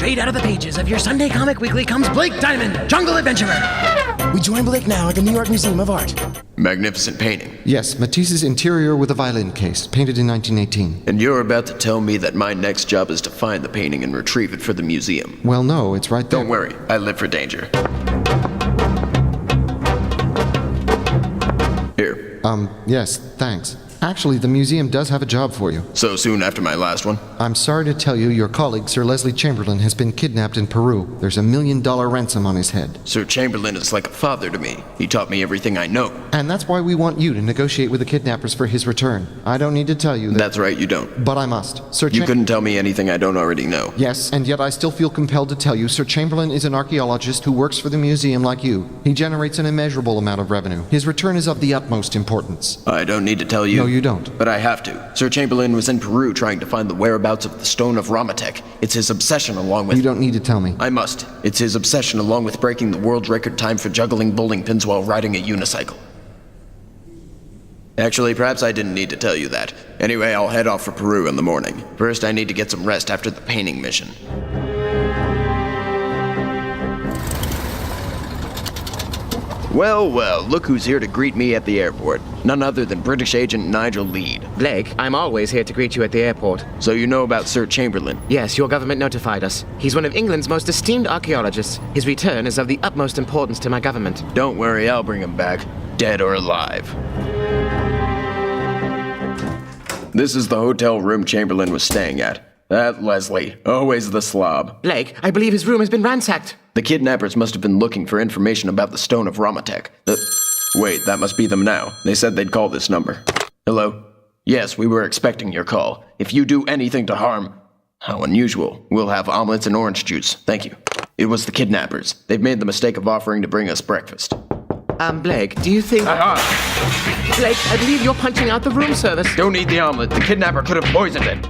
Straight out of the pages of your Sunday Comic Weekly comes Blake Diamond, Jungle Adventurer. We join Blake now at the New York Museum of Art. Magnificent painting. Yes, Matisse's Interior with a Violin Case, painted in 1918. And you're about to tell me that my next job is to find the painting and retrieve it for the museum. Well, no, it's right there. Don't worry, I live for danger. Here. Yes, thanks. Actually, the museum does have a job for you. So soon after my last one? I'm sorry to tell you, your colleague, Sir Leslie Chamberlain, has been kidnapped in Peru. There's $1 million ransom on his head. Sir Chamberlain is like a father to me. He taught me everything I know. And that's why we want you to negotiate with the kidnappers for his return. I don't need to tell you that. That's right, you don't. But I must. You couldn't tell me anything I don't already know. Yes, and yet I still feel compelled to tell you, Sir Chamberlain is an archaeologist who works for the museum like you. He generates an immeasurable amount of revenue. His return is of the utmost importance. I don't need to tell you. No, you don't. But I have to. Sir Chamberlain was in Peru trying to find the whereabouts of the stone of Ramatek. It's his obsession along with... You don't need to tell me. I must. It's his obsession along with breaking the world record time for juggling bowling pins while riding a unicycle. Actually, perhaps I didn't need to tell you that. Anyway, I'll head off for Peru in the morning. First, I need to get some rest after the painting mission. Well, well, look who's here to greet me at the airport. None other than British agent Nigel Lead. Blake, I'm always here to greet you at the airport. So you know about Sir Chamberlain? Yes, your government notified us. He's one of England's most esteemed archaeologists. His return is of the utmost importance to my government. Don't worry, I'll bring him back, dead or alive. This is the hotel room Chamberlain was staying at. That Leslie, always the slob. Blake, I believe his room has been ransacked. The kidnappers must have been looking for information about the stone of Ramatek. Wait, that must be them now. They said they'd call this number. Hello? Yes, we were expecting your call. If you do anything to harm... How unusual. We'll have omelets and orange juice. Thank you. It was the kidnappers. They've made the mistake of offering to bring us breakfast. Blake, do you think... Blake, I believe you're punching out the room service. Don't eat the omelet. The kidnapper could have poisoned it.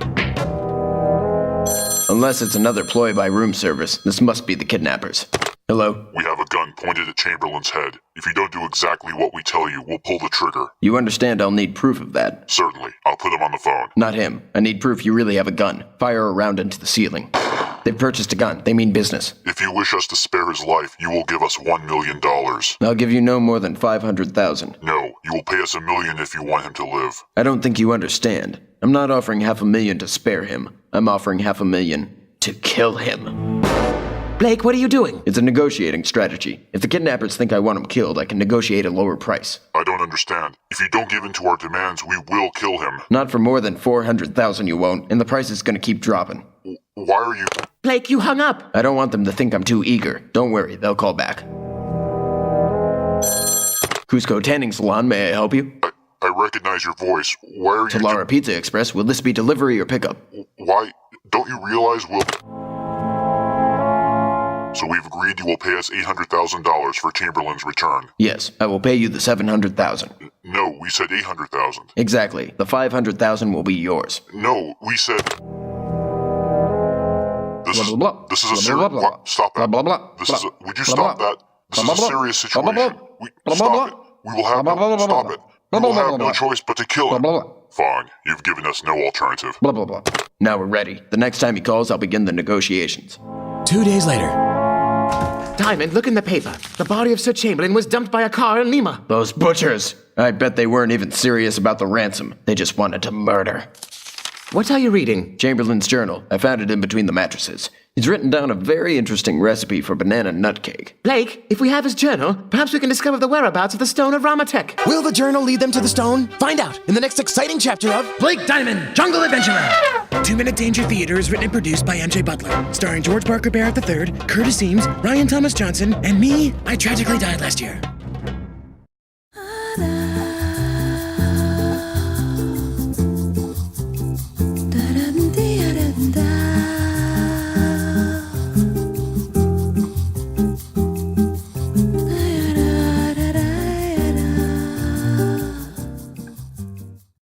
Unless it's another ploy by room service. This must be the kidnappers. Hello? We have a gun pointed at Chamberlain's head. If you don't do exactly what we tell you, we'll pull the trigger. You understand I'll need proof of that? Certainly. I'll put him on the phone. Not him. I need proof you really have a gun. Fire a round into the ceiling. They've purchased a gun. They mean business. If you wish us to spare his life, you will give us $1 million. I'll give you no more than 500,000. No, you will pay us $1 million if you want him to live. I don't think you understand. I'm not offering $500,000 to spare him. I'm offering $500,000 to kill him. Blake, what are you doing? It's a negotiating strategy. If the kidnappers think I want him killed, I can negotiate a lower price. I don't understand. If you don't give in to our demands, we will kill him. Not for more than 400,000 you won't, and the price is gonna keep dropping. Why are you... Blake, you hung up. I don't want them to think I'm too eager. Don't worry, they'll call back. Cusco Tanning Salon, may I help you? I recognize your voice. Why are you... Talara Pizza Express, will this be delivery or pickup? Why? Don't you realize we'll... So we've agreed you will pay us $800,000 for Chamberlain's return. Yes, I will pay you the 700,000. No, we said 800,000. Exactly. The 500,000 will be yours. No, we said... This blah, is... blah, blah. This is blah, a serious... blah, blah, blah. Stop that. Blah, blah, blah. This Blah, is a... Would you blah, stop blah. that? This Blah, is a blah, serious blah, situation. blah, blah. Blah, blah, Stop blah. it. We will have Blah, blah, no... blah, Stop blah, it. blah, We will blah, have blah, no blah. choice but to kill Blah, him. blah, blah. Fine. You've given us no alternative. Blah, blah, blah. Now we're ready. The next time he calls, I'll begin the negotiations. 2 days later. Diamond, look in the paper. The body of Sir Chamberlain was dumped by a car in Lima. Those butchers! I bet they weren't even serious about the ransom. They just wanted to murder. What are you reading? Chamberlain's journal. I found it in between the mattresses. He's written down a very interesting recipe for banana nut cake. Blake, if we have his journal, perhaps we can discover the whereabouts of the stone of Ramatek. Will the journal lead them to the stone? Find out in the next exciting chapter of Blake Diamond, Jungle Adventurer. 2 Minute Danger Theater is written and produced by MJ Butler, starring George Parker Barrett III, Curtis Eames, Ryan Thomas Johnson, and me. I tragically died last year.